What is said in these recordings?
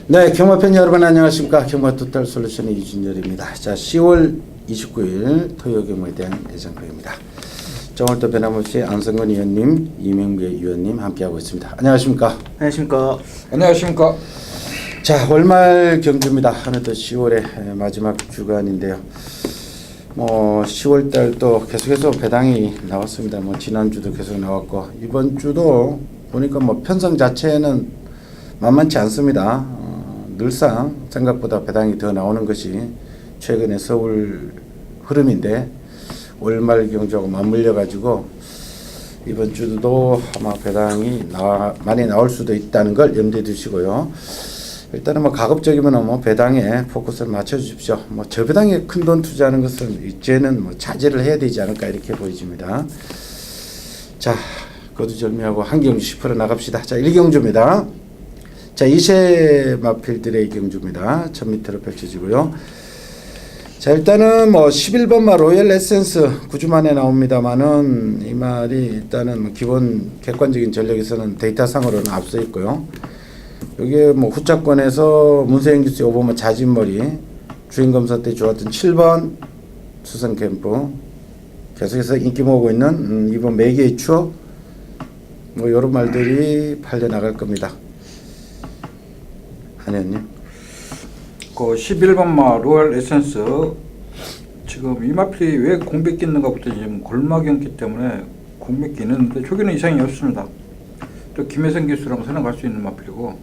네, 경마팬 여러분 안녕하십니까. 경마토탈솔루션의 이준열입니다. 자, 10월 29일 토요 경마에 대한 예정표입니다. 자, 오늘도 변함없이 안성근 의원님, 이명배 의원님 함께하고 있습니다. 안녕하십니까. 안녕하십니까. 안녕하십니까. 자, 월말 경주입니다. 어느덧 10월의 마지막 주간인데요. 10월달 또 계속해서 배당이 나왔습니다. 지난주도 계속 나왔고 이번 주도 보니까 편성 자체는 만만치 않습니다. 늘상 생각보다 배당이 더 나오는 것이 최근의 서울 흐름인데 월말 경주하고 맞물려 가지고 이번 주도 아마 배당이 많이 나올 수도 있다는 걸 염두에 두시고요. 일단은 가급적이면 배당에 포커스를 맞춰 주십시오. 저배당에 큰 돈 투자하는 것은 이제는 자제를 해야 되지 않을까 이렇게 보여집니다. 자, 거두절미하고 한 경주씩 풀어 나갑시다. 자, 1경주입니다. 자, 2세 마필들의 경주입니다. 1000m로 펼쳐지고요. 자, 일단은 11번 마 로열 에센스 9주 만에 나옵니다만은 이 말이 일단은 기본 객관적인 전력에서는 데이터상으로는 앞서 있고요. 여기에 후차권에서 문세영 기수의 5번 자진머리 주행검사 때 좋았던 7번 수성캠프 계속해서 인기 모으고 있는 2번 매개의 추억 이런 말들이 팔려 나갈 겁니다. 한 의원님. 그 11번마 로얄 에센스 지금 이마필이 왜 공백기 있는가부터 지금 골막이었기 때문에 공백기 있는데 초기는 이상이 없습니다. 또 김혜성 기수랑 선행할 수 있는 마필이고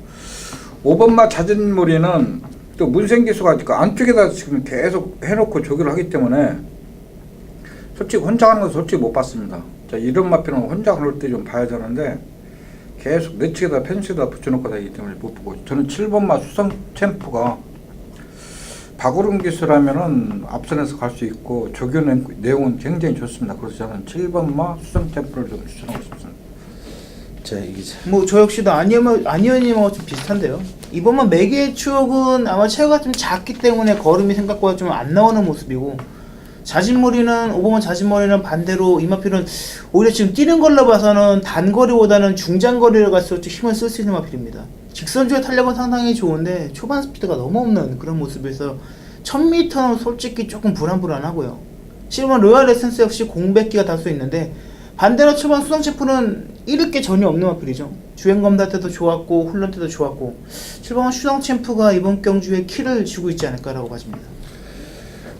5번마 자진머리는 또 문생 기수가 안쪽에다 지금 계속 해놓고 조기를 하기 때문에 솔직히 혼자 하는 건 솔직히 못 봤습니다. 자, 이런 마필은 혼자 할 때 좀 봐야 되는데 계속 내 측에다 펜스에다 붙여놓고 다니기 때문에 못 보고 저는 7번마 수성 챔프가 박우름 기수라면은 앞선에서 갈 수 있고 조교 내용은 굉장히 좋습니다. 그래서 저는 7번마 수성 챔프를 좀 추천하고 싶습니다. 자, 이게 저 역시도 안 의원님하고 좀 비슷한데요. 이번만 매개의 추억은 아마 체구가 좀 작기 때문에 걸음이 생각보다 좀 안 나오는 모습이고 자진머리는 5번만 자진머리는 반대로 이마필은 오히려 지금 뛰는 걸로 봐서는 단거리보다는 중장거리를 갈수록 힘을 쓸 수 있는 마필입니다. 직선주의 탄력은 상당히 좋은데 초반 스피드가 너무 없는 그런 모습에서 1000m는 솔직히 조금 불안하고요. 실은 로얄 에센스 역시 공백기가 다수 있는데 반대로 초반 수성 챔프는 잃을 게 전혀 없는 마필이죠. 주행검사 때도 좋았고 훈련 때도 좋았고 7번 수성 챔프가 이번 경주에 키를 쥐고 있지 않을까라고 봐집니다.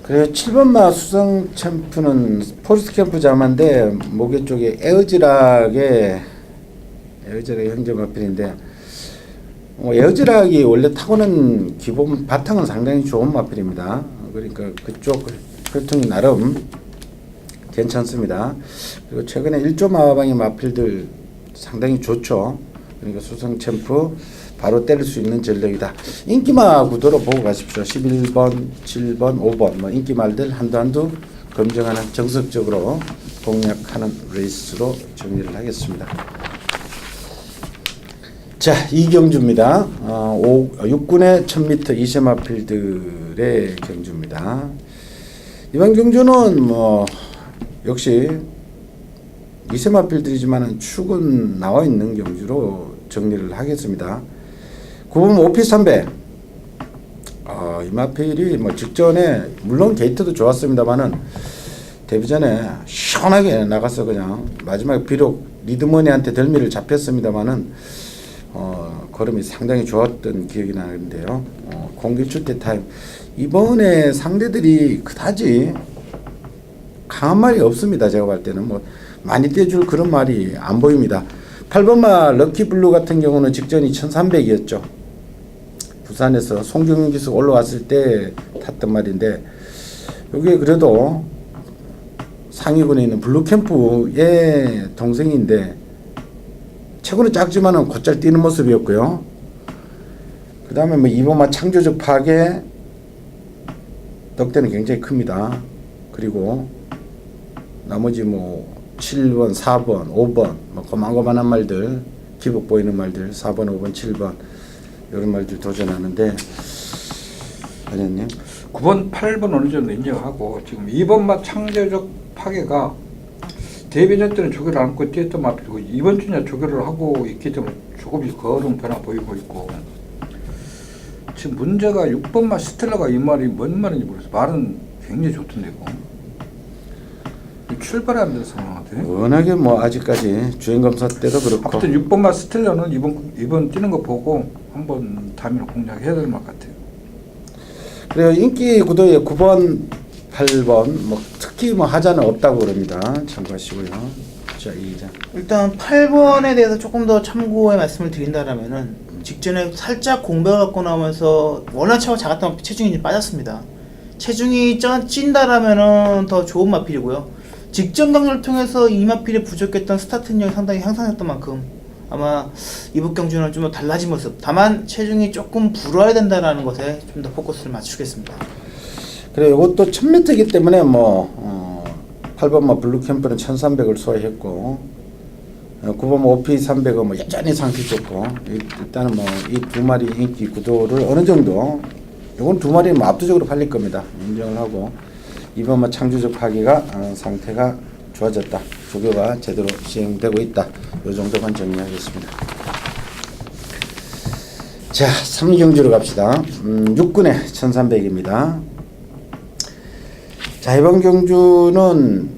그래 7번마 수성 챔프는 포스트 캠프 자마인데 목에 쪽에 에어지락의 형제 마필인데 에어지락이 원래 타고는 기본 바탕은 상당히 좋은 마필입니다. 그러니까 그쪽 혈통이 나름 괜찮습니다. 그리고 최근에 1조 마방의 마필들 상당히 좋죠. 그러니까 수성 챔프 바로 때릴 수 있는 전력이다. 인기마 구도로 보고 가십시오. 11번, 7번, 5번 인기말들 한두 검증하는 정석적으로 공략하는 레이스로 정리를 하겠습니다. 자, 이경주입니다. 6군의 1000m 2세 마필들의 경주입니다. 이번 경주는 역시 2세 마필들이지만 축은 나와 있는 경주로 정리를 하겠습니다. 9번 오피스300 이 마필이 직전에 물론 게이트도 좋았습니다만은 데뷔전에 시원하게 나가서 그냥 마지막에 비록 리드머니한테 덜미를 잡혔습니다만은 걸음이 상당히 좋았던 기억이 나는데요. 공길 출퇴 타임 이번에 상대들이 그다지 강한 말이 없습니다. 제가 볼 때는 많이 떼줄 그런 말이 안 보입니다. 8번마 럭키블루 같은 경우는 직전이 1300이었죠. 부산에서 송경윤 기수 올라왔을 때 탔던 말인데 여기에 그래도 상위군에 있는 블루캠프의 동생인데 체구는 작지만은 곧잘 뛰는 모습이었고요. 그 다음에 2번마 창조적 파괴 덕대는 굉장히 큽니다. 그리고 나머지 7번, 4번, 5번 고만고만한 말들 기복 보이는 말들 4번, 5번, 7번 이런 말들 도전하는데 의원님 9번, 8번 어느 정도 인정하고 지금 2번마 창조적 파괴가 데뷔전 때는 조교를 안 하고 뛰었던 마필이고 이번 주냐 조교를 하고 있기 때문에 조금씩 걸음 변화 보이고 있고 지금 문제가 6번마 스텔라가 이 말이 뭔 말인지 모르겠어요. 말은 굉장히 좋던데 이거. 출발이 안 돼서 그런 것 같아요. 워낙에 뭐 아직까지 주행검사 때도 그렇고 아무튼 6번마 스텔라는 이번 뛰는 거 보고 한번 다음에 공략해야 될 것 같아요. 그래요. 인기 구도에 9번, 8번 뭐 특히 뭐 하자는 없다고 그럽니다. 참고하시고요. 자, 이 기자. 일단 8번에 대해서 조금 더 참고의 말씀을 드린다라면은 직전에 살짝 공백을 갖고 나오면서 워낙 차가 작았던 마필 체중이 좀 빠졌습니다. 체중이 찐다라면은 더 좋은 마필이고요. 직전 경로를 통해서 이 마필이 부족했던 스타트 능력이 상당히 향상했던 만큼 아마 이번 경주는 좀 달라진 모습. 다만 체중이 조금 불어야 된다라는 것에 좀 더 포커스를 맞추겠습니다. 그래, 이것도 1000m이기 때문에 뭐 8번 뭐 블루캠프는 1300을 소화했고 9번 뭐 OP 300은 뭐 여전히 상태 좋고 일단은 뭐 이 두 마리 인기 구도를 어느 정도 이건 두 마리는 뭐 압도적으로 팔릴 겁니다. 인정을 하고 2번 뭐 창조적 파기가 상태가 좋아졌다. 조교가 제대로 시행되고 있다. 이 정도만 정리하겠습니다. 자, 3경주로 갑시다. 6군의 1300입니다. 자, 이번 경주는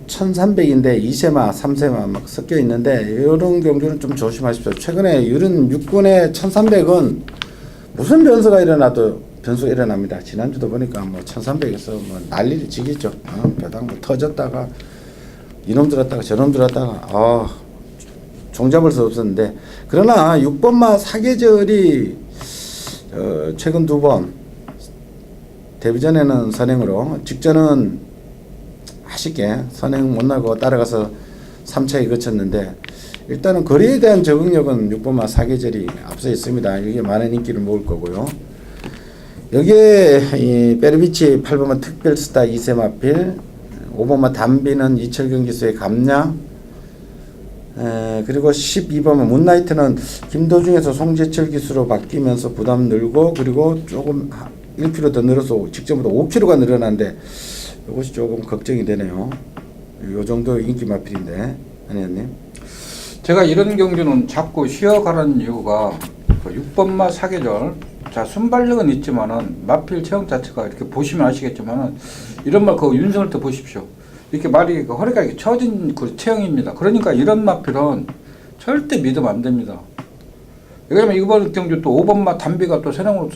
1300인데 2세마, 3세마 막 섞여 있는데 이런 경주는 좀 조심하십시오. 최근에 이런 6군의 1300은 무슨 변수가 일어납니다. 지난주도 보니까 뭐 1300에서 뭐 난리를 지겠죠. 배당 뭐 터졌다가 이놈 들었다가 저놈 들었다가 종잡을 수 없었는데 그러나 6번마 사계절이 최근 2번 데뷔전에는 선행으로 직전은 아쉽게 선행 못 나고 따라가서 3차에 거쳤는데 일단은 거리에 대한 적응력은 6번마 사계절이 앞서 있습니다. 이게 많은 인기를 모을 거고요. 여기에 이 베르비치 8번마 특별스타 2세 마필 5번마 담비는 이철경 기수의 감량 그리고 12번마 문나이트는 김도중에서 송재철 기수로 바뀌면서 부담 늘고 그리고 조금 1kg 더 늘어서 직전보다 5kg가 늘어난데 이것이 조금 걱정이 되네요. 요 정도 인기 마필인데 안혜연님. 제가 이런 경주는 자꾸 쉬어가라는 이유가 6번마 사계절 자 순발력은 있지만은 마필 체형 자체가 이렇게 보시면 아시겠지만은 이런 말 그 윤성을 때 보십시오. 이렇게 말이 허리가 이렇게 처진 그 체형입니다. 그러니까 이런 마필은 절대 믿으면 안 됩니다. 왜냐면 이번 경주 또 5번마 담비가 또 선행으로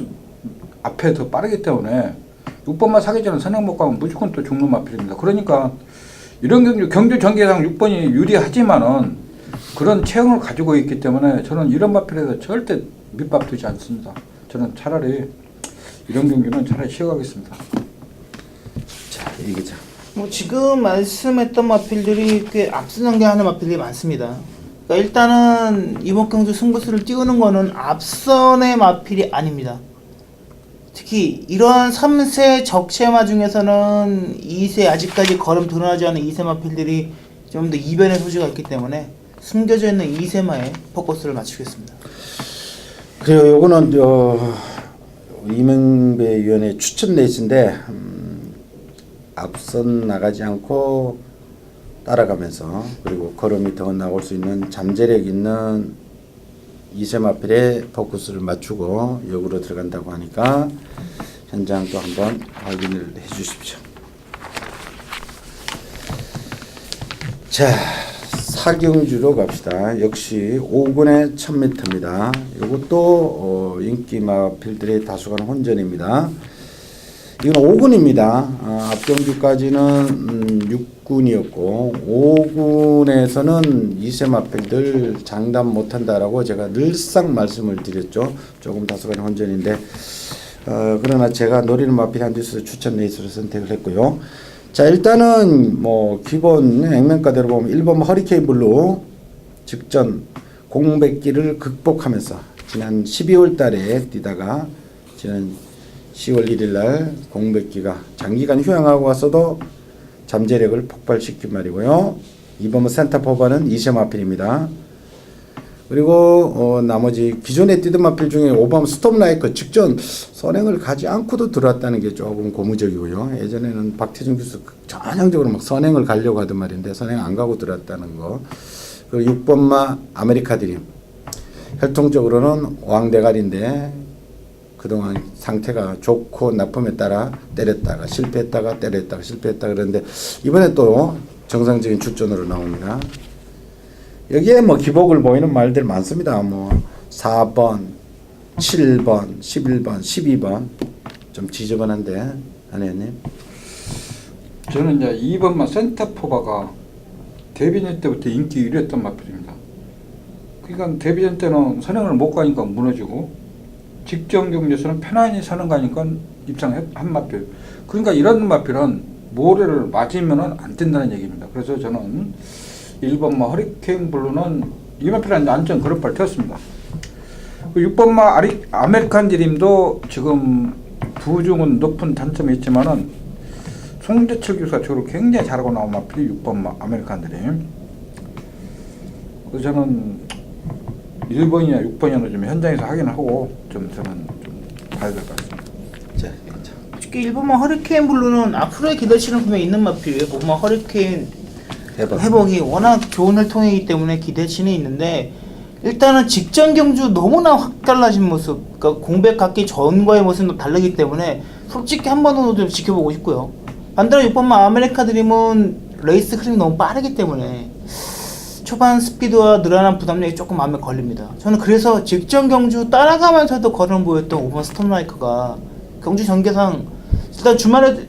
앞에 더 빠르기 때문에 6번마 사계절은 선행 못 가면 무조건 또 죽는 마필입니다. 그러니까 이런 경주 전개상 6번이 유리하지만은 그런 체형을 가지고 있기 때문에 저는 이런 마필에서 절대 밑밥 두지 않습니다. 저는 차라리 이런 경기는 차라리 쉬어가겠습니다. 자, 이기자. 뭐 지금 말씀했던 마필들이 꽤 앞서전개하는 마필들이 많습니다. 그러니까 일단은 이번 경주 승부수를 띄우는 거는 앞선의 마필이 아닙니다. 특히 이러한 3세 적체마 중에서는 2세 아직까지 걸음 드러나지 않은 2세 마필들이 좀 더 이변의 소지가 있기 때문에 숨겨져 있는 2세마에 포커스를 맞추겠습니다. 그래요. 요거는 이명배 위원의 추천 레이스인데 앞선 나가지 않고 따라가면서 그리고 걸음이 더 나올 수 있는 잠재력 있는 2세 마필에 포커스를 맞추고 역으로 들어간다고 하니까 현장도 한번 확인을 해 주십시오. 자, 사경주로 갑시다. 역시 5군의 1000m입니다. 이것도 인기 마필들의 다수간 혼전입니다. 이건 5군입니다. 앞경주까지는 6군이었고 5군에서는 2세 마필들 장담 못한다라고 제가 늘상 말씀을 드렸죠. 조금 다소간 혼전인데 그러나 제가 노리는 마필 한 뒤에서 추천 레이스로 선택을 했고요. 자, 일단은 뭐 기본 액면가대로 보면 1번 허리케인 블루 직전 공백기를 극복하면서 지난 12월 달에 뛰다가 지난 10월 1일 날 공백기가 장기간 휴양하고 왔어도 잠재력을 폭발시킨 말이고요. 2번 센터포바는 2세 마필입니다. 그리고 나머지 기존에 뛰던 마필 중에 5번 스톱라이커 직전 선행을 가지 않고도 들어왔다는 게 조금 고무적이고요. 예전에는 박태준 교수 전형적으로 막 선행을 가려고 하던 말인데 선행 안 가고 들어왔다는 거. 그리고 6번마 아메리카 드림 혈통적으로는 왕대가리인데 그동안 상태가 좋고 나쁨에 따라 때렸다가 실패했다가 때렸다가 실패했다가 그러는데 이번에 또 정상적인 출전으로 나옵니다. 여기에 뭐 기복을 보이는 말들 많습니다. 뭐 4번, 7번, 11번, 12번 좀 지저분한데 안혜연님. 저는 이제 2번만 센터포바가 데뷔전 때부터 인기 1위였던 마필입니다. 그러니까 데뷔전 때는 선행을 못 가니까 무너지고 직전 경기에서는 편안히 선행 가니까 입상한 마필. 그러니까 이런 마필은 모래를 맞으면 안 된다는 얘기입니다. 그래서 저는 1번마 허리케인 블루는 이 마필은 완전 그룹발 튀었습니다. 6번마 아메리칸 드림도 지금 부중은 높은 단점이 있지만은 송재철 교수가 저를 굉장히 잘하고 나온 마필이 6번마 아메리칸 드림. 그래서 저는 1번이나 6번이나 좀 현장에서 확인하고 좀 저는 좀 봐야 될 것 같습니다. 자, 특히 1번만 허리케인 블루는 앞으로의 기대치는 분명히 있는 마필이에요. 5번만 허리케인 회복이 워낙 좋은 활동이기 때문에 기대치는 있는데 일단은 직전 경주 너무나 확 달라진 모습, 그러니까 공백 갖기 전과의 모습도 다르기 때문에 솔직히 한 번은 좀 지켜보고 싶고요. 반대로 6번만 아메리카 드림은 레이스 흐름이 너무 빠르기 때문에 초반 스피드와 늘어난 부담력이 조금 마음에 걸립니다. 저는 그래서 직전 경주 따라가면서도 걸음 보였던 5번 스톰라이커가 경주 전개상 일단 주말에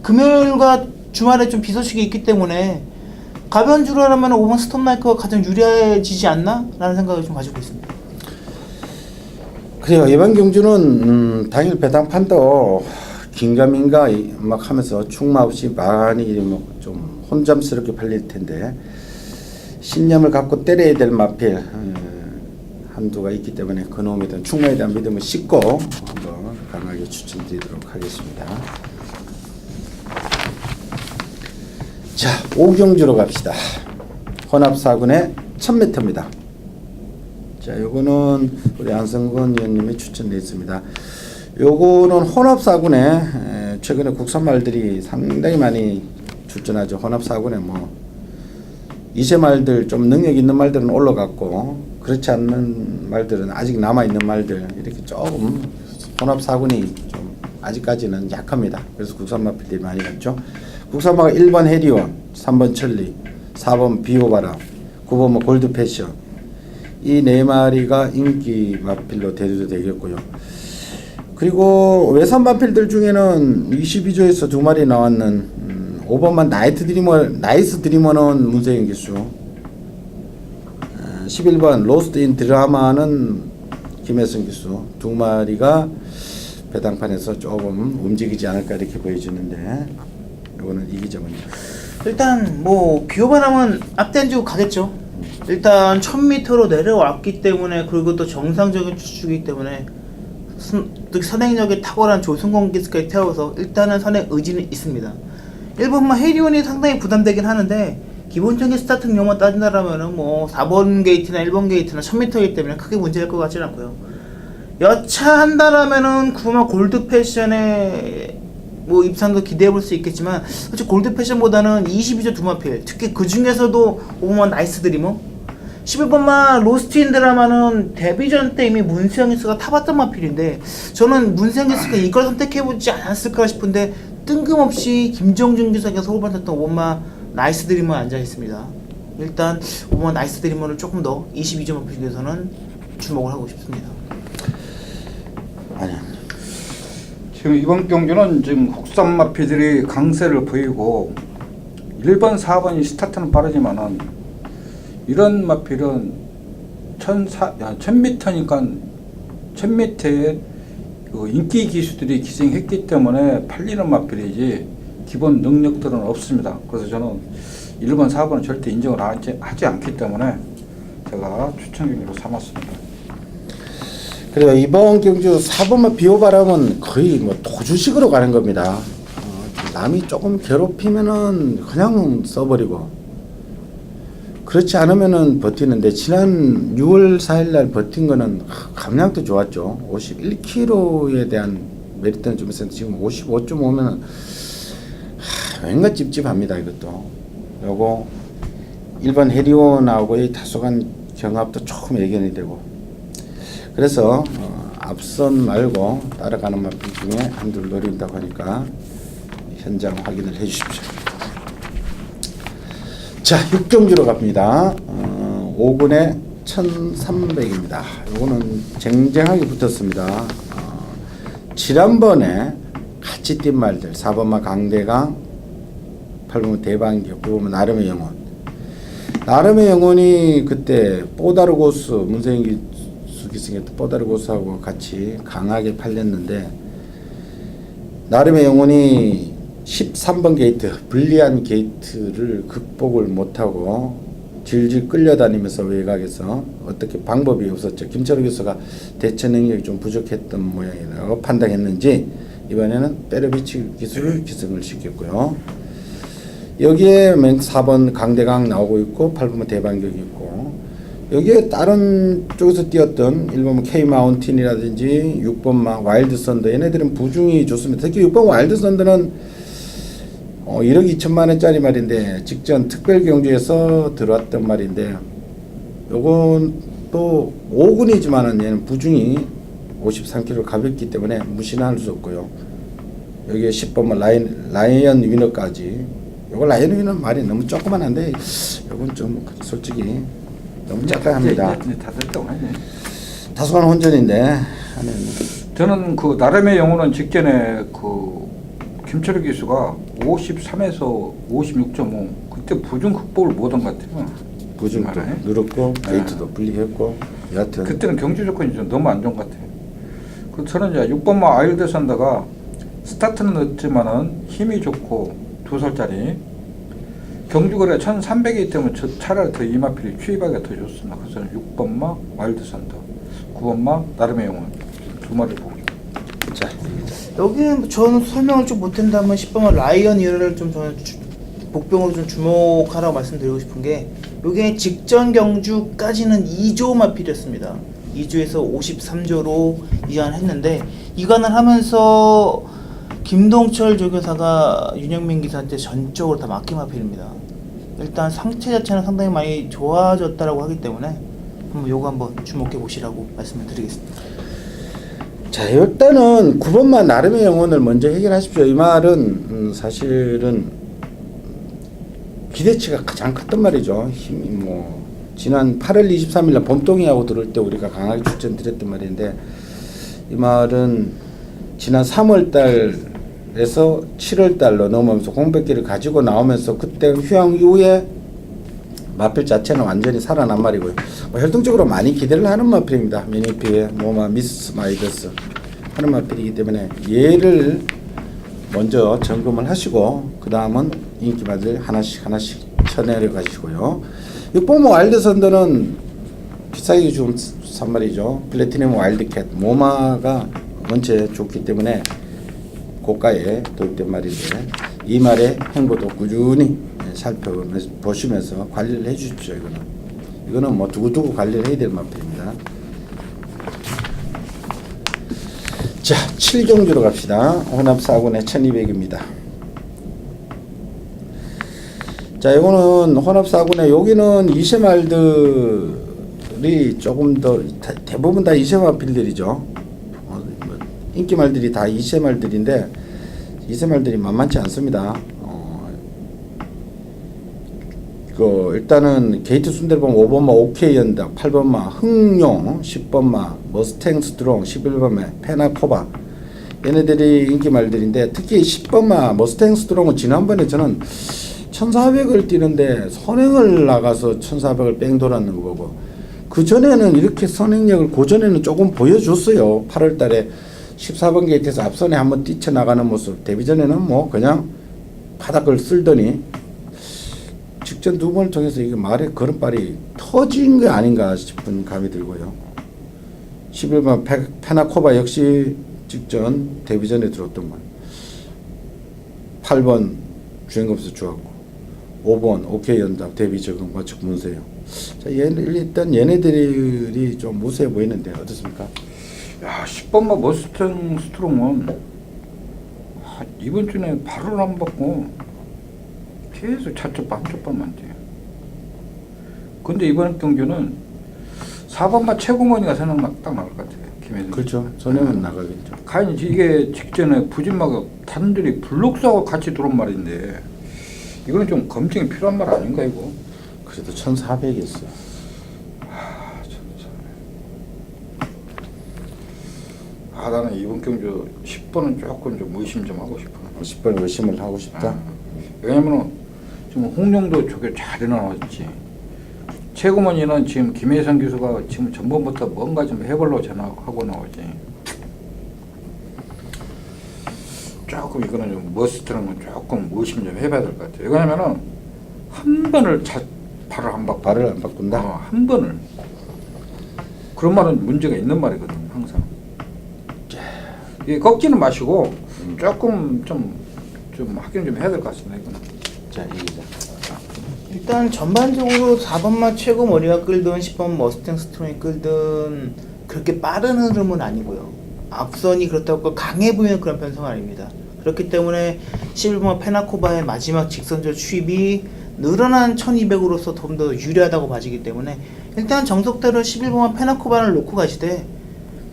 금요일과 주말에 좀 비소식이 있기 때문에 가벼운 주로 하려면 5번 스톰라이커가 가장 유리해지지 않나? 라는 생각을 좀 가지고 있습니다. 그래요. 이번 경주는 당일 배당판도 긴가민가 막 하면서 충마 없이 많이 뭐 좀 혼잡스럽게 팔릴 텐데 신념을 갖고 때려야 될 마필 한두가 있기 때문에 그놈에 대한 충마에 대한 믿음을 싣고 한번 강하게 추천드리도록 하겠습니다. 자, 5경주로 갑시다. 혼합4군의 1000m입니다. 자, 요거는 우리 안성근 의원님이 추천되어 있습니다. 요거는 혼합4군에 최근에 국산말들이 상당히 많이 출전하죠. 혼합4군에 뭐 이세 말들 좀 능력 있는 말들은 올라갔고 그렇지 않는 말들은 아직 남아있는 말들 이렇게 조금 혼합4군이 좀 아직까지는 약합니다. 그래서 국산 마필들이 많이 갔죠. 국산마가 1번 해리온, 3번 천리, 4번 비오바람, 9번 뭐 골드 패션 이 네 마리가 인기 마필로 대두도 되겠고요. 그리고 외산 마필들 중에는 22조에서 2마리 나왔는 5번만 나이스 드리머는 문세영 기수, 11번 로스트 인 드라마는 김혜성 기수 2마리가 배당판에서 조금 움직이지 않을까 이렇게 보여지는데 이거는 이기점입니다. 일단 뭐 비오바람은 앞단주고 가겠죠. 일단 1000m로 내려왔기 때문에 그리고 또 정상적인 추축이기 때문에 선행력에 탁월한 조승권 기수까지 태워서 일단은 선행 의지는 있습니다. 1번만 해리온이 상당히 부담되긴 하는데 기본적인 스타트력만 따진다라면은 뭐 4번 게이트나 1번 게이트나 1000m이기 때문에 크게 문제될 것 같지는 않고요. 여차한다라면은 9번 골드 패션에 뭐 입상도 기대해볼 수 있겠지만 솔직히 골드 패션보다는 22조 두마필, 특히 그 중에서도 5번만 나이스 드리머, 11번만 로스트 인 드라마는 데뷔전 때 이미 문세영 기수가 타봤던 마필인데 저는 문세영 기수가 이걸 선택해보지 않았을까 싶은데 뜬금없이 김정준 기수가 서울 받았던 5번만 나이스 드리머 앉아있습니다. 일단 5번만 나이스 드리머를 조금 더 22조 마필 중에서는 주목을 하고 싶습니다. 아니요. 지금 이번 경기는 지금 국산 마피들이 강세를 보이고 1번, 4번이 스타트는 빠르지만은 이런 마필은 1000m니까 1000m에 그 인기 기수들이 기생했기 때문에 팔리는 마필이지 기본 능력들은 없습니다. 그래서 저는 1번, 4번은 절대 인정을 하지 않기 때문에 제가 추천 경기로 삼았습니다. 그래요. 이번 경주 4번만 비오바람은 거의 뭐 도주식으로 가는 겁니다. 남이 조금 괴롭히면은 그냥 써버리고 그렇지 않으면은 버티는데 지난 6월 4일날 버틴 거는 감량도 좋았죠. 51kg에 대한 메리트는 좀 있었는데 지금 55.5면은 왠가 찝찝합니다. 이것도 요거 1번 해리온하고의 다소간 경합도 조금 예견이 되고 그래서 앞선 말고 따라가는 마필 중에 한둘 노린다고 하니까 현장 확인을 해 주십시오. 자, 6경주로 갑니다. 5군에 1300입니다. 요거는 쟁쟁하게 붙었습니다. 지난번에 같이 뛴 말들 4번마 강대강, 8번마 대방기업, 9번마 나름의 영혼. 나름의 영혼이 그때 뽀다르고스 문세인기 수기승했던 뽀다르고스하고 같이 강하게 팔렸는데, 나름의 영혼이 13번 게이트 불리한 게이트를 극복을 못하고 질질 끌려다니면서 외곽에서 어떻게 방법이 없었죠. 김철우 교수가 대처 능력이 좀 부족했던 모양이라고 판단했는지 이번에는 빼르비치 기술을 기승을 시켰고요. 여기에 4번 강대강 나오고 있고 8번 대반격이 있고, 여기에 다른 쪽에서 뛰었던 1번 K-마운틴이라든지 6번 와일드 썬더, 얘네들은 부중이 좋습니다. 특히 6번 와일드 썬더는 1억 2천만 원짜리 말인데 직전 특별 경주에서 들어왔던 말인데, 요건 또 5군이지만은 얘는 부중이 53kg 가볍기 때문에 무시는 할 수 없고요. 여기에 10번 라이언 위너까지. 요거 라이언 위너 말이 너무 조그만한데 요건 좀 솔직히 너무 작다 합니다. 다들 동안에 다소간 혼전인데 저는 그 나름의 영혼은 직전에 그 김철우 기수가 53에서 56.5 그때 부중 극복을 못한 것 같아요. 부중도 늘었고 게이트도 분리했고, 여하튼 그때는 경주 조건이 좀 너무 안 좋은 것 같아요. 그 저는 이제 6번마 아일드 산다가 스타트는 늦지만은 힘이 좋고 2살짜리 경주거래 1300이기 때문에 차라리 더 이마필이 추입하기가 더 좋습니다. 그래서 6번마 와일드 산다, 9번마 나름의 영혼 두 마리 보고. 자, 여기 저는 설명을 좀 못한다면 10번만 라이언 이어를 좀 저는 복병으로 좀 주목하라고 말씀드리고 싶은 게, 요게 직전 경주까지는 2조 마필이었습니다. 2조에서 53조로 이관을 했는데, 이관을 하면서 김동철 조교사가 윤영민 기사한테 전적으로 다 막기 마필입니다. 일단 상체 자체는 상당히 많이 좋아졌다라고 하기 때문에 요거 한번 주목해 보시라고 말씀을 드리겠습니다. 자, 일단은 9번만 나름의 영혼을 먼저 해결하십시오. 이 말은 사실은 기대치가 가장 컸단 말이죠. 힘이 지난 8월 23일 날 봄동이하고 들어올 때 우리가 강하게 추천드렸던 말인데, 이 말은 지난 3월 달에서 7월 달로 넘어오면서 공백기를 가지고 나오면서 그때 휴양 이후에 마필 자체는 완전히 살아난 말이고요. 혈통적으로 많이 기대를 하는 마필입니다. 미니피에 미스 마이더스 하는 마필이기 때문에 얘를 먼저 점검을 하시고 그 다음은 인기마들 하나씩 쳐내려 가시고요. 6번 와일드 선더는 비싸게 좀 산 말이죠. 플래티넘 와일드캣 모마가 원체 좋기 때문에 고가에 도입된 말인데, 이 말의 행보도 꾸준히 살펴보시면서 관리를 해 주십시오. 이거는 두고두고 관리를 해야 될 마필입니다. 자, 7경주로 갑시다. 혼합 4군의 1200입니다. 자, 이거는 혼합 4군의 여기는 2세말들이 조금 더 대부분 다 2세마필들이죠. 인기 말들이 다 2세말들인데 2세말들이 만만치 않습니다. 일단은 게이트 순대를 보면 5번마 오케이 연답, 8번마 흥룡, 10번마 머스탱 스트롱, 11번마 페나코바, 얘네들이 인기 말들인데, 특히 10번마 머스탱 스트롱은 지난번에 저는 1400을 뛰는데 선행을 나가서 1400을 뺑 돌았는 거고, 그 전에는 이렇게 선행력을 고전에는 조금 보여줬어요. 8월 달에 14번 게이트에서 앞선에 한번 뛰쳐나가는 모습, 데뷔 전에는 그냥 바닥을 쓸더니 직전 두 번을 통해서 이게 말의 걸음발이 터진 게 아닌가 싶은 감이 들고요. 11번 페나코바 역시 직전 데뷔 전에 들었던 말. 8번 주행검수 좋았고, 5번 오케이 연답 데뷔 적응 마측 문세요. 자, 일단 얘네들이 좀 무세해 보이는데 어떻습니까? 야, 10번마 머스탱 스트롱은 이번 주에 발을 안 받고 계속 차쪽 한쪽발만 돼요. 근데 이번 경주는 4번마 최고머니가 딱 나올 것 같아요. 김혜성. 그렇죠. 선행은 나가겠죠. 가인 이게 직전에 부진마가 단들이 블록사와 같이 들어온 말인데 이거는 좀 검증이 필요한 말 아닌가 이거? 그래도 1,400이었어요. 나는 이번 경주 10번은 조금 좀 의심 좀 하고 싶어. 10번 의심을 하고 싶다. 왜냐면은 지금 홍룡도 저게 잘 해나왔지. 최고문이는 지금 김혜성 교수가 지금 전번부터 뭔가 좀 해보려고 전화하고 나오지. 조금 이거는 좀 머스트는 건 조금 의심 좀 해봐야 될 것 같아요. 왜냐면은 한 번을 발을 안 바꿔. 발을 안 바꾼다. 한 번을. 그런 말은 문제가 있는 말이거든 항상. 이게 꺾지는 마시고 조금 좀 확인 좀 해야 될 것 같습니다. 이거는. 자, 이기자. 일단 전반적으로 4번만 최고 머리가 끌든 10번 머스탱 스토리 끌든 그렇게 빠른 흐름은 아니고요. 앞선이 그렇다고 강해 보이는 그런 편성은 아닙니다. 그렇기 때문에 11번 페나코바의 마지막 직선적 추입이 늘어난 1200으로서 좀 더 유리하다고 봐지기 때문에 일단 정석대로 11번 페나코바를 놓고 가시되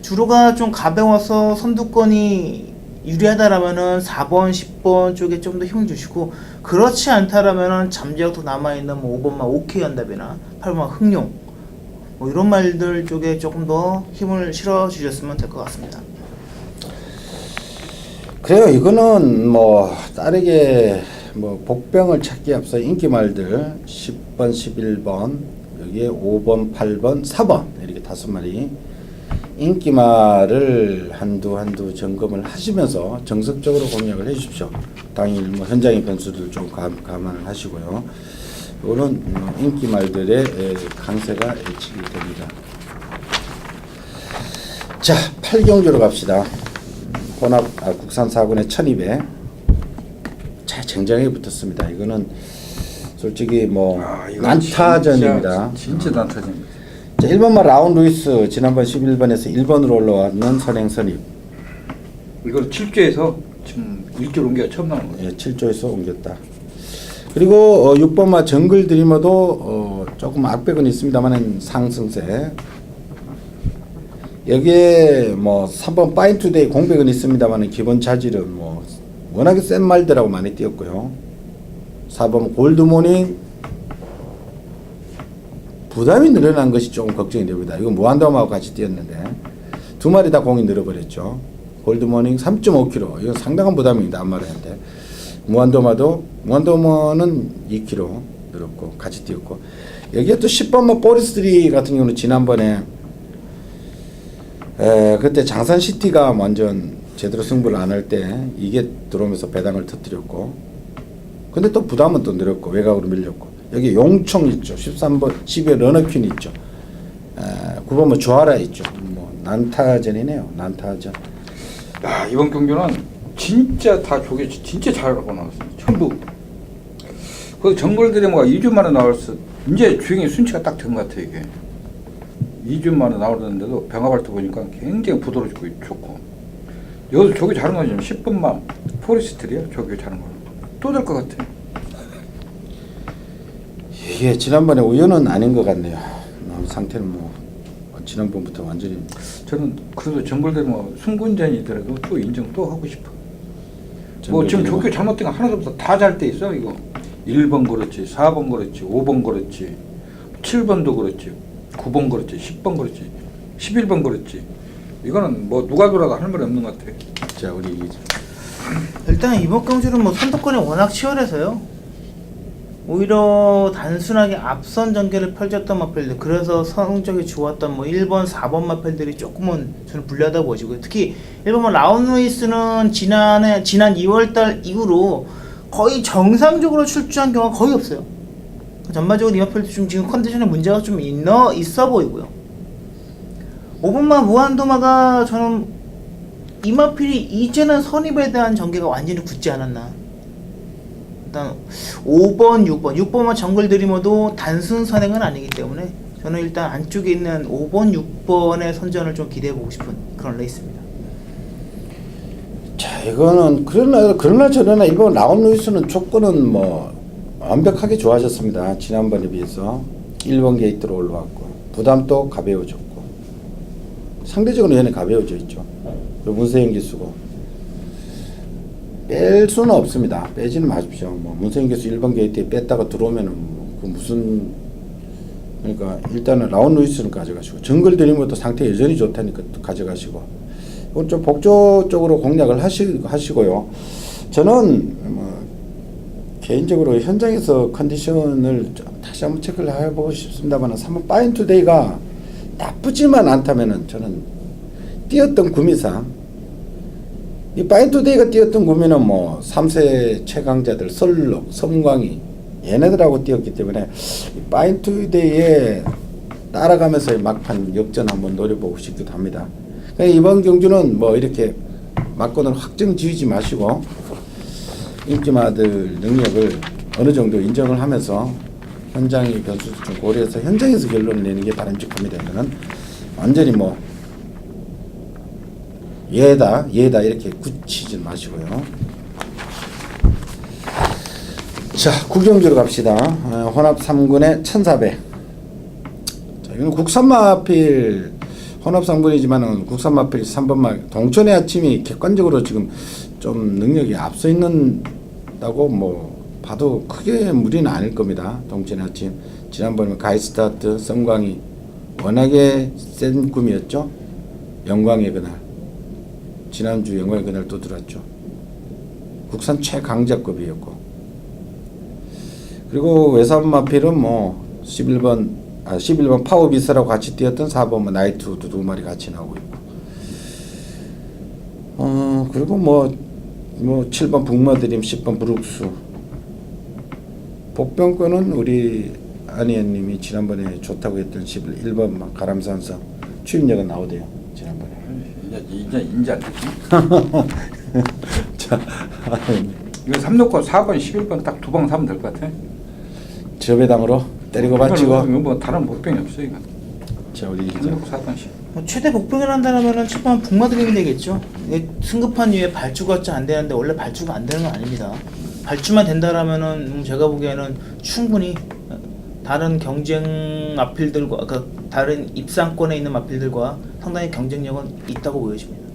주로가 좀 가벼워서 선두권이 유리하다라면은 4번, 10번 쪽에 좀 더 힘을 주시고 그렇지 않다라면은 잠재력도 남아있는 뭐 5번만 OK 연답이나 8번만 흥룡 뭐 이런 말들 쪽에 조금 더 힘을 실어 주셨으면 될 것 같습니다. 그래요. 이거는 뭐 다르게 뭐 복병을 찾기에 앞서 인기말들 10번, 11번 여기에 5번, 8번, 4번 이렇게 5마리 인기말을 한두 점검을 하시면서 정석적으로 공략을 해주십시오. 당일 뭐 현장의 변수들 좀 감안을 하시고요. 이거는 인기말들의 강세가 예측이 됩니다. 자, 8경주로 갑시다. 혼합 국산 4군의 1200. 자, 쟁쟁하게 붙었습니다. 이거는 솔직히 뭐 난타전입니다. 진짜 난타전입니다. 자, 1번만 라운 루이스 지난번 11번에서 1번으로 올라왔는 선행 선입. 이걸 7조에서 지금 1조 옮겨 처음 나오는 거예요. 예, 7조에서 옮겼다. 그리고 6번마 정글 드리머도 조금 악백은 있습니다만 상승세. 여기에 뭐 3번 파인 투데이 공백은 있습니다만 기본 자질은 뭐 워낙에 센 말들하고 많이 뛰었고요. 4번 골드모닝 부담이 늘어난 것이 조금 걱정이 됩니다. 이건 무한도마하고 같이 뛰었는데 두 마리 다 공이 늘어버렸죠. 골드모닝 3.5kg 이건 상당한 부담입니다. 안마르한테. 무한도마는 2kg 늘었고 같이 뛰었고 여기에 또 10번마 포리스트리 같은 경우는 지난번에 그때 장산시티가 완전 제대로 승부를 안 할 때 이게 들어오면서 배당을 터뜨렸고 근데 또 부담은 또 늘었고 외곽으로 밀렸고 여기 용총 있죠. 13번 10에 러너퀸 있죠. 9번은 조아라 있죠. 뭐 난타전이네요. 난타전. 야, 이번 경기는 진짜 다 조개 진짜 잘하고 나왔어요. 전부. 그 정글들이 뭐 2주 만에 나왔어. 이제 주행의 순치가 딱 된 것 같아 이게. 2주 만에 나오는데도 병합할때 보니까 굉장히 부드러워지고 좋고. 여기서 조개 잘한 거지. 10번만 포리스트리야 조개 잘한 거. 또 될 것 같아. 이게 지난번에 우연은 아닌 것 같네요. 상태는 뭐 지난번부터 완전히. 저는 그래도 정글들이 뭐 승군전이더라도 또 인정 또 하고 싶어. 뭐 지금 조교 잘못된 거 하나도 없어. 다 잘 때 있어 이거. 1번 그렇지, 4번 그렇지, 5번 그렇지, 7번도 그렇지, 9번 그렇지, 10번 그렇지, 11번 그렇지. 이거는 뭐 누가 돌아도 할 말이 없는 것 같아. 자, 우리 이기자. 일단 이번 경주는 뭐 선두권이 워낙 치열해서요. 오히려 단순하게 앞선 전개를 펼쳤던 마필들 그래서 성적이 좋았던 뭐 1번, 4번 마필들이 조금은 저는 불리하다고 보시고요. 특히 1번 라운루이스는 지난 2월달 이후로 거의 정상적으로 출주한 경우가 거의 없어요. 전반적으로 이 마필도 좀 지금 컨디션에 문제가 좀 있어 보이고요. 5번마 무한도마가 저는 이 마필이 이제는 선입에 대한 전개가 완전히 굳지 않았나. 일단 5번, 6번만 정글 드리머도 단순 선행은 아니기 때문에 저는 일단 안쪽에 있는 5번, 6번의 선전을 좀 기대해보고 싶은 그런 레이스입니다. 자, 이거는 그러나 저러나 이번 라운 루이스는 조건은 뭐 완벽하게 좋아졌습니다. 지난번에 비해서 1번 게이트로 올라왔고 부담도 가벼워졌고 상대적으로 얘네 가벼워져 있죠. 그리고 문세영 기수고 뺄 수는 없습니다. 빼지는 마십시오. 뭐 문세영 기수 1번 게이트에 뺐다가 들어오면은 그 무슨 그러니까 일단은 라운 루이스는 가져가시고 정글 드린 것도 상태 여전히 좋다니까 가져가시고 이건 좀 복조 쪽으로 공략을 하시고요. 저는 뭐 개인적으로 현장에서 컨디션을 다시 한번 체크를 해보고 싶습니다만 3번 파인투데이가 나쁘지만 않다면은 저는 뛰었던 구미상 이 파인투데이가 뛰었던 구미는 뭐 3세 최강자들 설록, 섬광이 얘네들하고 뛰었기 때문에 이 파인투데이에 따라가면서 막판 역전 한번 노려보고 싶기도 합니다. 그러니까 이번 경주는 뭐 이렇게 막고는 확정 지우지 마시고 인기마들 능력을 어느 정도 인정을 하면서 현장의 변수도 좀 고려해서 현장에서 결론을 내는 게 바람직합니다. 이거는 완전히 뭐 얘다 이렇게 굳히지 마시고요. 자, 구경주로 갑시다. 혼합 3군의 1400. 자, 이건 국산마필 혼합 3군이지만은 국산마필 3번마 동천의 아침이 객관적으로 지금 좀 능력이 앞서 있는다고 뭐 봐도 크게 무리는 아닐 겁니다. 동천의 아침 지난번에 가이스타트 성광이 워낙에 센 꿈이었죠. 영광의 그날 지난주 영광의 그날 또 들었죠. 국산 최강자급이었고 그리고 외산마필은 뭐 11번 파워비스라고 같이 뛰었던 4번 나이트우드 2마리 같이 나오고 있고 그리고 뭐 7번 북머드림 10번 브룩스 복병권은 우리 안희연님이 지난번에 좋다고 했던 11번 가람산성 추임력은 나오대요. 지난번에 이제 안 되지. 자, 이거 3놓고 4번 11번 딱 두 방 사면 될 것 같아. 저배당으로 때리고 받치고 이거 뭐 다른 복병이 없어 이거. 자 우리 3놓고 4번씩. 뭐 최대 복병을 한다면은 7번 북마드림이 되겠죠. 이게 승급한 이후에 발주가 안 되는데 원래 발주가 안 되는 건 아닙니다. 발주만 된다라면은 제가 보기에는 충분히 다른 경쟁 마필들과 다른 입상권에 있는 마필들과 상당히 경쟁력은 있다고 보여집니다.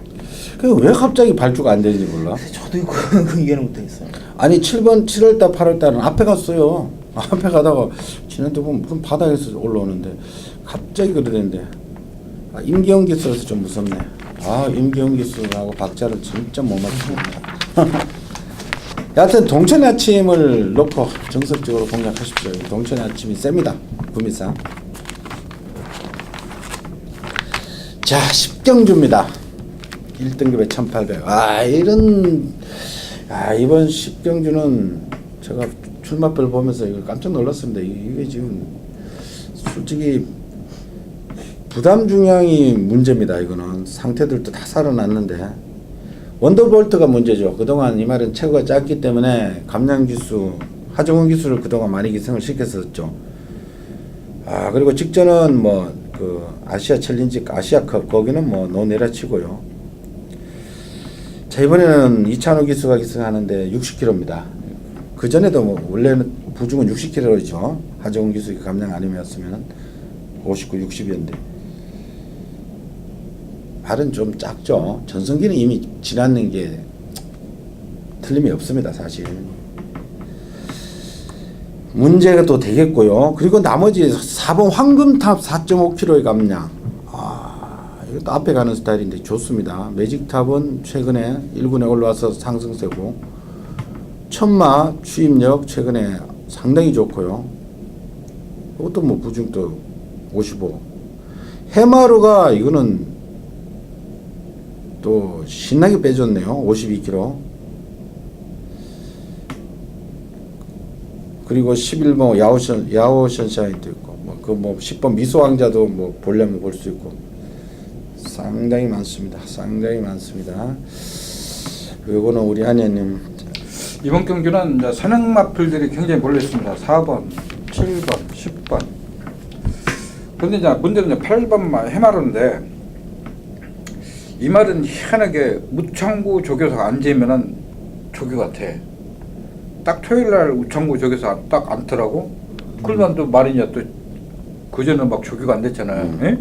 왜 갑자기 발주가 안 되는지 몰라. 저도 그 이해는 못하겠어요. 아니 7번 7월달 8월달은 앞에 갔어요. 앞에 가다가 지난주 보면 무슨 바닥에서 올라오는데 갑자기 그러는데 임기영 기수라서 좀 무섭네. 임기영 기수하고 박자를 진짜 못 맞춥니다. 여하튼 동천의 아침을 놓고 정석적으로 공략하십시오. 동천의 아침이 셉니다. 구미상. 자 10경주입니다. 1등급에 1800. 이번 10경주는 제가 출마표를 보면서 이거 깜짝 놀랐습니다. 이게 지금 솔직히 부담 중량이 문제입니다. 이거는 상태들도 다 살아났는데 원더볼트가 문제죠. 그동안 이 말은 체구가 작기 때문에 감량 기수 하정훈 기수를 그동안 많이 기승을 시켰었죠. 그리고 직전은 뭐 그 아시아 챌린지 아시아컵 거기는 뭐 노내라치고요. 자 이번에는 이찬호 기수가 기승하는데 60kg입니다. 그 전에도 뭐 원래는 부중은 60kg이죠. 하정훈 기수가 감량 아니었으면 59, 60이었는데 발은 좀 작죠. 전성기는 이미 지났는 게 틀림이 없습니다. 사실 문제가 또 되겠고요. 그리고 나머지 4번 황금탑 4.5kg의 감량 이것도 앞에 가는 스타일인데 좋습니다. 매직탑은 최근에 1군에 올라와서 상승세고 천마 추임력 최근에 상당히 좋고요. 이것도 뭐 부중도 55 해마루가 이거는 또 신나게 빼줬네요. 52kg. 그리고 11번 야오션샤인도 있고 뭐 10번 미소왕자도 뭐 보려면 볼 수 있고 상당히 많습니다. 상당히 많습니다. 요거는 우리 안혜님 이번 경주는 이제 선행 마필들이 굉장히 몰렸습니다. 4번, 7번, 10번. 그런데 이제 문제는 이제 8번 해마루인데 이 말은 희한하게 무창구 조교사가 앉으면은 조교 같아. 딱 토요일날 우창구 조교사 딱 앉더라고. 그러면 또 말이냐 또 그전에 막 조교가 안 됐잖아요. 예?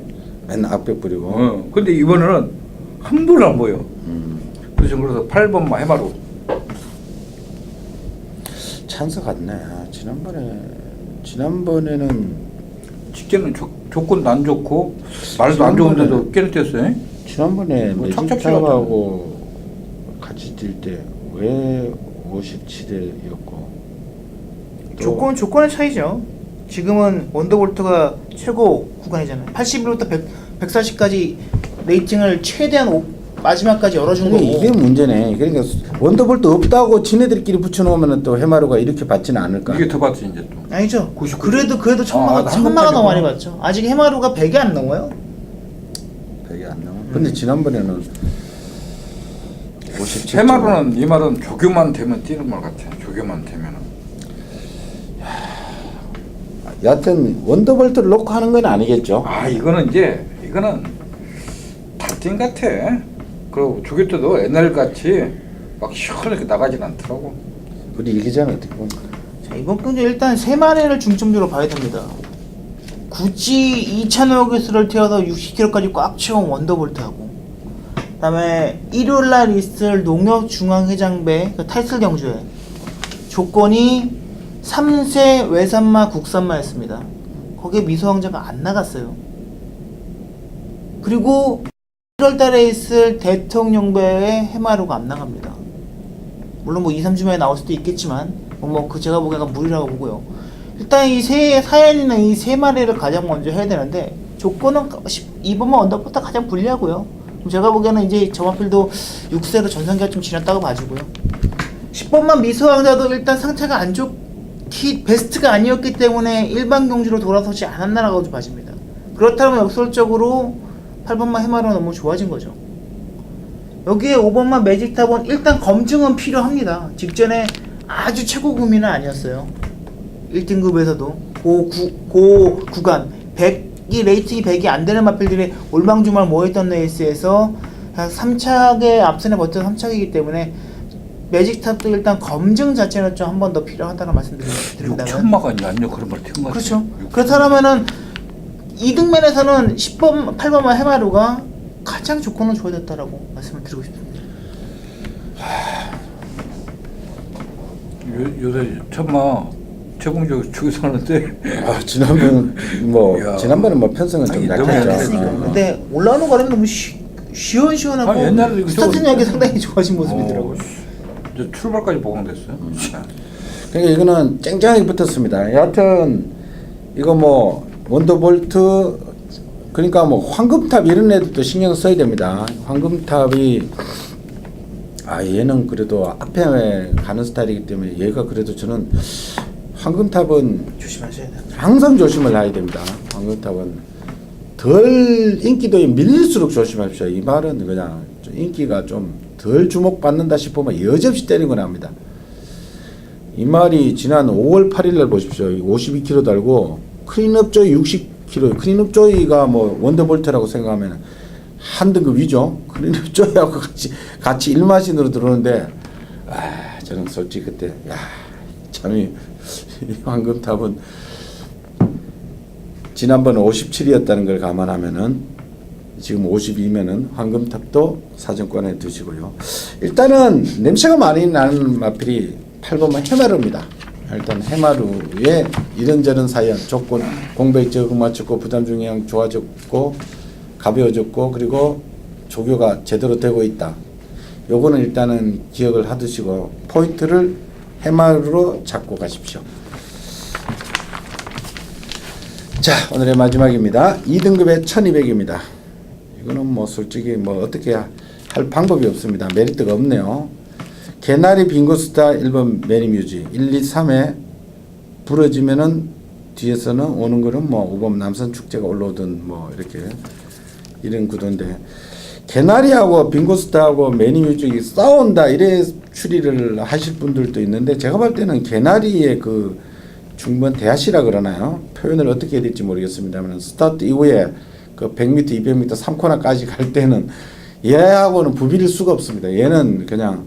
맨날 악백 부리고. 근데 이번에는 한 분 안 보여. 그래서 8번마 해마루. 찬스 같네. 지난번에는 직계는 조건도 안 좋고 말도 안 좋은데도 깨끗했어요. 지난번에 뭐 매직탑하고 같이 뛸 때 왜 57대였고 조건의 차이죠. 지금은 원더볼트가 최고 구간이잖아요. 81부터 140까지 레이팅을 최대한 마지막까지 열어준 거고. 이게 문제네. 그러니까 원더볼트 없다고 지네들끼리 붙여놓으면 또 해마루가 이렇게 받지는 않을까. 이게 더 받지 이제 또. 아니죠. 99. 그래도 천마가 더 많이 받죠. 아직 해마루가 100이 안 넘어요. 100이 안 나와. 근데 지난번에는 57. 해마루는 이 말은 조교만 되면 뛰는 말 같아. 조교만 되면은. 여하튼 원더볼트를 놓고 하는 건 아니겠죠. 이거는 달팀 같아. 그리고 조교 때도 옛날 같이 막 시원하게 나가진 않더라고. 우리 이기자는 어떻게 보면 자, 이번 경기 일단 세 마리를 중점적으로 봐야 됩니다. 굳이 2,500개수를 태워서 60km까지 꽉 채운 원더볼트하고, 그다음에 일요일날 있을 농협중앙회장배 그 타이틀 경주에 조건이 3세 외산마 국산마였습니다. 거기에 미소왕자가 안 나갔어요. 그리고 1월달에 있을 대통령배의 해마루가 안 나갑니다. 물론 뭐 2, 3주 만에 나올 수도 있겠지만 제가 보기에는 무리라고 보고요. 일단 이 사연이나 이 세 마리를 가장 먼저 해야 되는데, 조건은 2번만 언더부터 가장 불리하고요. 제가 보기에는 이제 저마필도 6세로 전성기가 좀 지났다고 봐주고요. 10번만 미소왕자도 일단 상태가 안 좋기 베스트가 아니었기 때문에 일반 경주로 돌아서지 않았나라고 봐집니다. 그렇다면 역설적으로 8번만 해마루가 너무 좋아진 거죠. 여기에 5번만 매직탑은 일단 검증은 필요합니다. 직전에 아주 최고 구미는 아니었어요. 1등급에서도 고 구간 100이 레이팅이 100이 안 되는 마필들이 올방주말 모였던 레이스에서 3착에 앞선에 버텨서 3착이기 때문에 매직탑도 일단 검증 자체는 좀 한 번 더 필요하다는 말씀드린다면 6천마가 아니요 그런 말听것 같아요. 그렇죠. 그렇다면은 2등면에서는 10번, 8번만 해마루가 가장 조건은 좋아졌다라고 말씀을 드리고 싶습니다. 요새 천마 최공적 주기서 하는데 지난번에 뭐 편성은 좀 너무 약했죠. 약했으니까. 근데 올라오는 거는 너무 시원시원하고 옛날에 이거 스타트력이 상당히 좋아진 모습이더라고요. 이제 출발까지 보강됐어요. 그러니까 이거는 쨍쨍하게 붙었습니다. 여하튼 이거 뭐 원더볼트 그러니까 뭐 황금탑 이런 애들도 신경 써야 됩니다. 황금탑이 얘는 그래도 앞에 가는 스타일이기 때문에 얘가 그래도 저는 황금탑은 조심하셔야 돼요. 항상 조심을 해야 됩니다. 황금탑은 덜 인기도에 밀릴수록 조심하십시오. 이 말은 그냥 좀 인기가 좀 덜 주목받는다 싶으면 여지없이 때리는 건 합니다. 이 말이 지난 5월 8일 날 보십시오. 52km 달고 클린업 조이 60km. 클린업 조이가 뭐 원더볼트라고 생각하면 한 등급 위죠. 클린업 조이하고 같이 일마신으로 들어오는데 저는 솔직히 그때 참이 황금탑은 지난번 57이었다는 걸 감안하면은 지금 52면은 황금탑도 사정권에 두시고요. 일단은 냄새가 많이 나는 마필이 8번만 해마루입니다. 일단 해마루의 이런저런 사연, 조건, 공백 적응 맞췄고 부담 중량 좋아졌고 가벼워졌고 그리고 조교가 제대로 되고 있다. 요거는 일단은 기억을 하두시고 포인트를 해마루로 잡고 가십시오. 자, 오늘의 마지막입니다. 2등급의 1200입니다. 이거는 뭐 솔직히 뭐 어떻게 할 방법이 없습니다. 메리트가 없네요. 개나리 빙고스타 1번 매니뮤지 1, 2, 3에 부러지면은 뒤에서는 오는 거는 뭐 5번 남선 축제가 올라오든 뭐 이렇게 이런 구도인데 개나리하고 빙고스타하고 매니뮤직이 싸운다 이래 추리를 하실 분들도 있는데 제가 볼 때는 개나리의 그 중번 대하시라 그러나요? 표현을 어떻게 해야 될지 모르겠습니다만 스타트 이후에 그 100m, 200m 3코너까지 갈 때는 얘하고는 부비릴 수가 없습니다. 얘는 그냥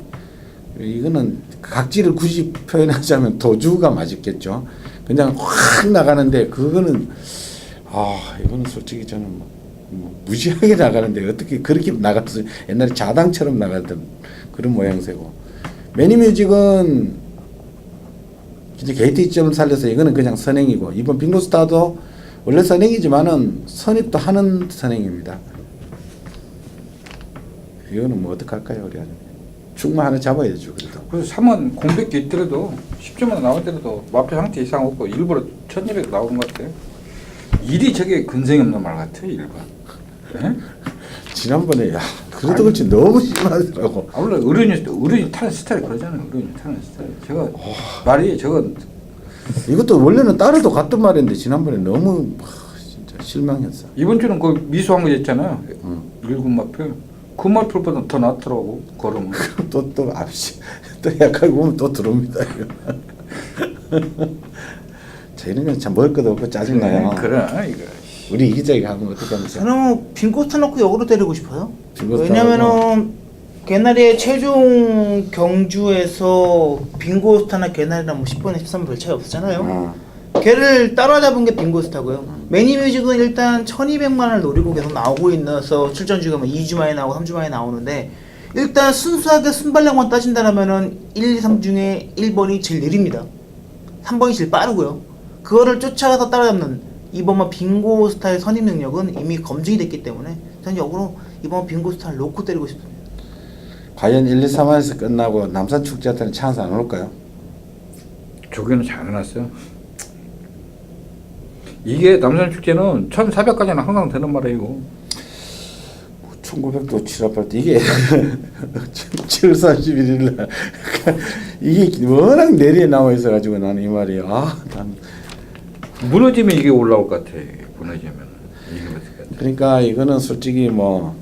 이거는 각지를 굳이 표현하자면 도주가 맞겠죠. 그냥 확 나가는데 그거는 이거는 솔직히 저는 뭐 무지하게 나가는데 어떻게 그렇게 나갔어요? 옛날에 자당처럼 나가던 그런 모양새고. 매니뮤직은 이제 게이트 이점을 살려서 이거는 그냥 선행이고, 이번 빙고스타도 원래 선행이지만은 선입도 하는 선행입니다. 이거는 뭐 어떡할까요, 우리 충만 하나 잡아야죠, 그래도. 그래서 3원 공백기 있더라도 10점만 나오더라도 마표 상태 이상 없고 일부러 1200 나오는 것 같아요. 일이 저게 근성이 없는 말 같아요, 일반. 네? 지난번에 야 그래도 그렇지 너무 심하더라고. 아, 원래 어른이 타는 스타일이 그러잖아요. 어른이 타는 스타일. 제가 말이 저거 이것도 원래는 따로도 갔던 말인데 지난번에 너무 진짜 실망했어. 이번 주는 그 미수한 거 있잖아요. 일군 마표. 그 마표보다 더 낫더라고 걸음은. 또 앞시 또 약간 보면 또 들어옵니다. 저희는 참 먹을 것도 없고 짜증나요. 그래 이거. 우리 이기자기가 하면 어떻게 하면서? 저는 빙고스타 놓고 역으로 때리고 싶어요. 빙고스타 왜냐면은 개나리의 최종 경주에서 빙고스타나 개나리랑 뭐 10번에 13번 별 차이 없었잖아요. 걔를 따라잡은 게 빙고스타고요. 매니뮤직은 일단 1200만 원을 노리고 계속 나오고 있어서 출전주가 뭐 2주 만에 나오고 3주 만에 나오는데, 일단 순수하게 순발력만 따진다면은 1, 2, 3 중에 1번이 제일 느립니다. 3번이 제일 빠르고요. 그거를 쫓아가서 따라잡는 이번 빙고스타의 선임 능력은 이미 검증이 됐기 때문에 저는 역으로 이번 빙고스타를 놓고 때리고 싶습니다. 과연 1, 2, 3화에서 끝나고 남산축제한테는 찬스 안 올까요? 조교는 잘 해놨어요. 이게 남산 축제는 1,400까지는 항상 되는 말이에요. 1900도 7아파트 이게 7월 31일 날 이게 워낙 내리에 나와 있어가지고 나는 이 말이야. 난 무너지면 이게 올라올 것 같아. 무너지면 이게 어떨 것 같아. 그러니까 이거는 솔직히 뭐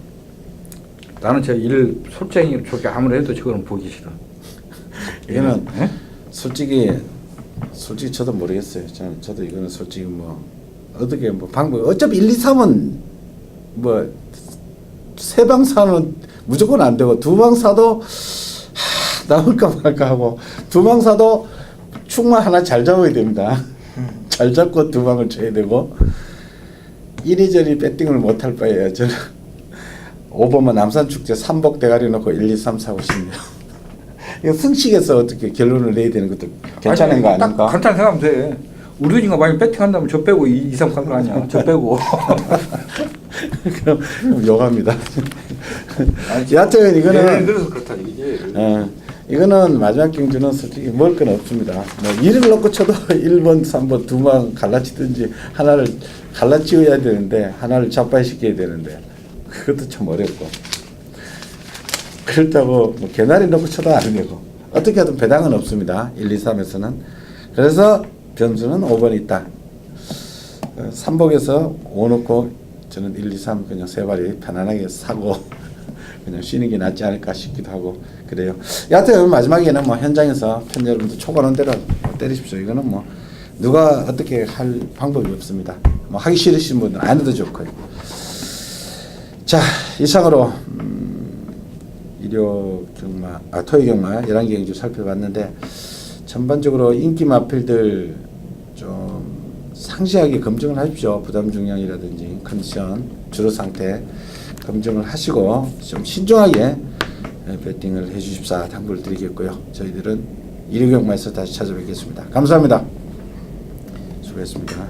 나는 저 일 솔직히 저게 아무리 해도 저거는 보기 싫어. 이거는 예? 솔직히 저도 모르겠어요. 저도 이거는 솔직히 뭐 어떻게 뭐 방법 어차피 1, 2, 3은 뭐 세 방 사는 무조건 안 되고 두 방 사도 나올까 말까 하고 두 방 사도 축만 하나 잘 잡아야 됩니다. 잘 잡고 두 방을 쳐야 되고 이리저리 배팅을 못할 바에야 저는 5번만 남산축제 3복 대가리 놓고 1, 2, 3 사고 싶네요. 이거 승식에서 어떻게 결론을 내야 되는 것도 괜찮은 거 딱 아닌가? 간단히 생각하면 돼. 우리가 만약 배팅한다면 저 빼고 2, 3 갈 거 아니야. 저 빼고. 그럼 욕합니다. 여하튼 예를 이거는 들어서 그렇다 이게. 이거는 마지막 경주는 솔직히 먹을 건 없습니다. 뭐 1을 넣고 쳐도 1번, 3번 두 방 갈라치든지 하나를 갈라치워야 되는데 하나를 잡아시켜야 되는데 그것도 참 어렵고 그렇다고 뭐 개나리 넣고 쳐도 안 되고 어떻게 하든 배당은 없습니다. 1, 2, 3에서는. 그래서 변수는 5번이 있다. 3복에서 5 넣고 저는 1, 2, 3 그냥 세 발이 편안하게 사고 그냥 쉬는 게 낫지 않을까 싶기도 하고 그래요. 여하튼 마지막에는 뭐 현장에서 팬 여러분들 초과는 대로 때리십시오. 이거는 뭐 누가 어떻게 할 방법이 없습니다. 뭐 하기 싫으신 분은 안 해도 좋고요. 자, 이상으로 토요 경마 11개 경주 살펴봤는데 전반적으로 인기 마필들 좀 상세하게 검증을 하십시오. 부담 중량이라든지 컨디션, 주로 상태 검증을 하시고 좀 신중하게 배팅을 해주십사 당부를 드리겠고요. 저희들은 1위 경마에서 다시 찾아뵙겠습니다. 감사합니다. 수고했습니다.